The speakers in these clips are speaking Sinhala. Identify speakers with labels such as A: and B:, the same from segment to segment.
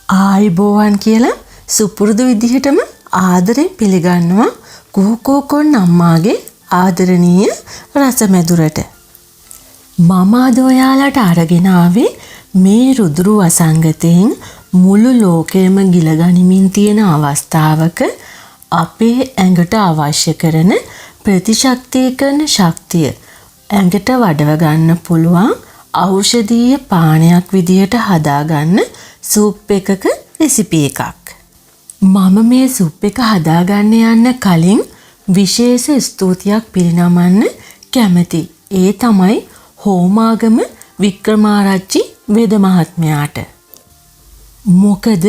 A: ආයිබෝවන් කියලා සුපුරුදු විදිහටම ආදරෙන් පිළිගන්නවා කුහුකෝකොන් අම්මාගේ ආදරණීය රසමැදුරට. මම අද ඔයාලට අරගෙන ආවේ මේ රුදුරු වසංගතයෙන් මුළු ලෝකයම ගිලගනිමින් තියෙන අවස්ථාවක අපේ ඇඟට අවශ්‍ය කරන ප්‍රතිශක්තිකරණ ශක්තිය ඇඟට වඩව ගන්න පුළුවන් ඖෂධීය පානයක් විදියට හදාගන්න සූප් එකක රෙසිපි එකක්. මම මේ සූප් එක හදාගන්න යන්න කලින් විශේෂ ස්තුතියක් පිරිනමන්න කැමති. ඒ තමයි හෝමාගම වික්‍රමාරච්චි වෙද මහත්මයාට. මොකද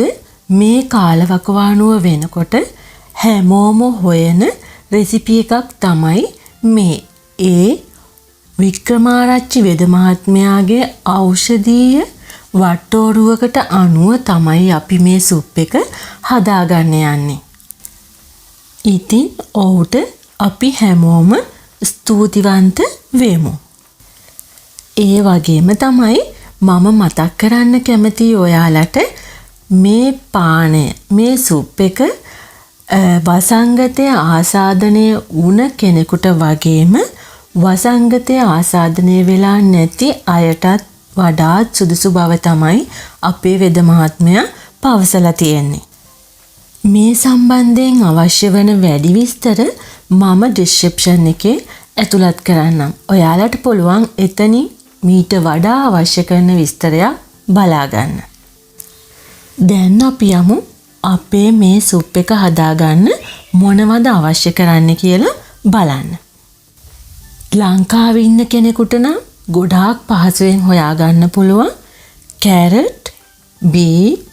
A: මේ කාලවකවානුව වෙනකොට හැමෝම හොයන රෙසිපි එකක් තමයි මේ. ඒ වික්‍රමාරච්චි වෙද මහත්මයාගේ ඖෂධීය වට්ටෝරුවකට අනුව තමයි අපි මේ සුප් එක හදාගන්න යන්නේ. ඉතින් ඔහුට අපි හැමෝම ස්තුතිවන්ත වෙමු. ඒ වගේම තමයි මම මතක් කරන්න කැමති ඔයාලට මේ පානය, මේ සුප් එක වසංගතය ආසාදනය වුණ කෙනෙකුට වගේම වසංගතය ආසාදනය වෙලා නැති අයටත් වඩාත් සුදුසු බව තමයි අපේ වෙද මහත්මයා පවසලා තියෙන්නේ. මේ සම්බන්ධයෙන් අවශ්‍ය වන වැඩි විස්තර මම ඩිස්ක්‍රිප්ෂන් එකේ ඇතුළත් කරන්නම්. ඔයාලට පුළුවන් එතනින් මීට වඩා අවශ්‍ය කරන විස්තරයක් බලා ගන්න. දැන් අපි යමු අපේ මේ සුප් එක හදාගන්න මොනවද අවශ්‍ය කරන්න කියලා බලන්න. ලංකාවේ ඉන්න කෙනෙකුට නම් ගොඩාක් පහසුවෙන් හොයාගන්න පුළුවන් කැරට්, බීට්,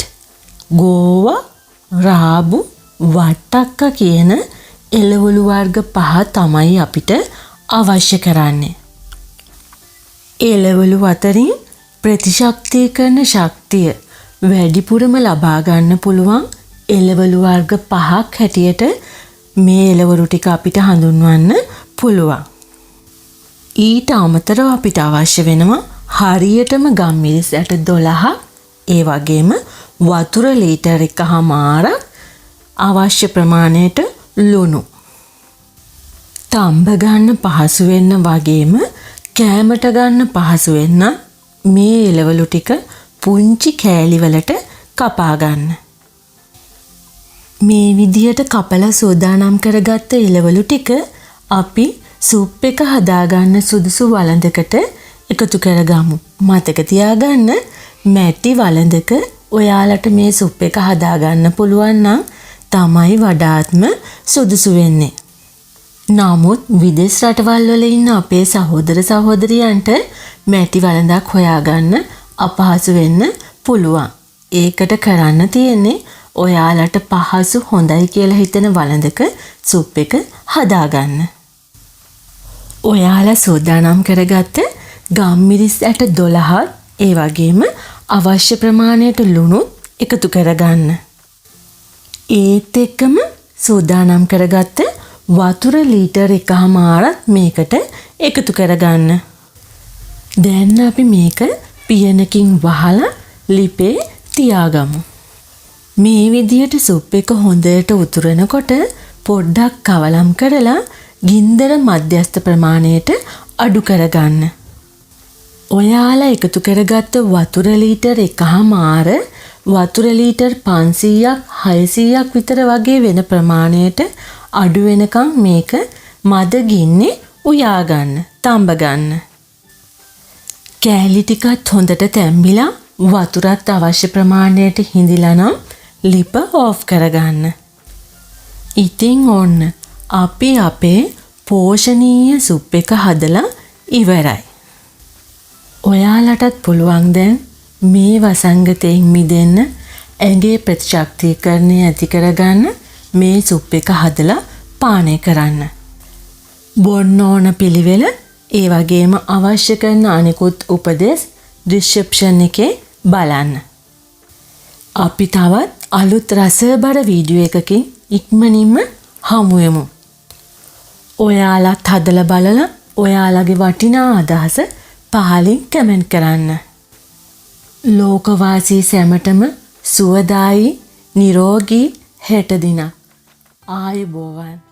A: ගෝවා, රාබු, වට්ටක්ක කියන එළවලු වර්ග 5 තමයි අපිට අවශ්‍ය කරන්නේ. එළවලු අතරින් ප්‍රතිශක්තිකරණ ශක්තිය වැඩිපුරම ලබා ගන්න පුළුවන් එළවලු වර්ග 5ක් හැටියට මේ එළවලු ටික අපිට හඳුන්වන්න පුළුවන්. ඊට අමතරව අපිට අවශ්‍ය වෙනවා හරියටම ගම්මිරිස් ඇට 12ක්, ඒ වගේම වතුර ලීටර් 1.5ක්, අවශ්‍ය ප්‍රමාණයට ලුණු. තම්බ ගන්න පහසු වෙන්න වගේම කෑමට ගන්න පහසු වෙන්න මේ එළවලු ටික පුංචි කෑලි වලට කපා ගන්න. මේ විදියට කපලා සූදානම් කරගත්ත එළවලු ටික අපි සුප් එක හදාගන්න සුදුසු වළඳකට එකතු කරගමු. මතක තියාගන්න මැටි වළඳක ඔයාලට මේ සුප් එක හදාගන්න පුළුවන් නම් තමයි වඩාත්ම සුදුසු වෙන්නේ. නමුත් විදේශ රටවල් වල ඉන්න අපේ සහෝදර සහෝදරියන්ට මැටි වළඳක් හොයාගන්න අපහසු වෙන්න පුළුවන්. ඒකට කරන්න තියෙන්නේ ඔයාලට පහසු හොඳයි කියලා හිතෙන වළඳක සුප් එක හදාගන්න. ඔයාලා සූදානම් කරගත්ත ගම්මිරිස් ඇට 12ත් ඒ වගේම අවශ්‍ය ප්‍රමාණයට ලුණුත් එකතු කරගන්න. ඒත් එක්කම සූදානම් කරගත්ත වතුර ලීටර් 1.5ක් මේකට එකතු කරගන්න. දැන් අපි මේක පියනකින් වහලා ලිපේ තියාගමු. මේ විදියට සුප් එක හොඳට උතුරනකොට පොඩ්ඩක් කවලම් කරලා ගින්දර මධ්‍යස්ථ ප්‍රමාණයට අඩු කරගන්න. ඔයාලා එකතු කරගත්ත වතුර ලීටර් 1.5 වතුර ලීටර් 500ක් 600ක් විතර වගේ වෙන ප්‍රමාණයට අඩු වෙනකන් මේක මද ගින්නේ උයා ගන්න, තඹ ගන්න. කෑලි ටිකත් හොඳට තැම්බිලා වතුරත් අවශ්‍ය ප්‍රමාණයට හිඳිලා නම් ලිප ඕෆ් කරගන්න. ඉතින් ඔන්න අපි අපේ පෝෂණීය සුප් එක හදලා ඉවරයි. ඔයාලටත් පුළුවන් දැන් මේ වසංගතයෙන් මිදෙන්න ඇඟේ ප්‍රතිශක්තිකරණය ඇති කරගන්න මේ සුප් එක හදලා පානය කරන්න. බොන්න ඕන පිළිවෙල ඒ වගේම අවශ්‍ය කරන අනිකුත් උපදෙස් ඩිස්ක්‍රිප්ෂන් එකේ බලන්න. අපි තවත් අලුත් රසබර වීඩියෝ එකකින් ඉක්මනින්ම හමු වෙමු. ඔයාලත් හදලා බලලා ඔයාලගේ වටිනා අදහස පහලින් කමෙන්ට් කරන්න. ලෝකවාසී සැමටම සුවදායි නිරෝගී හෙට දිනක්. ආයුබෝවන්.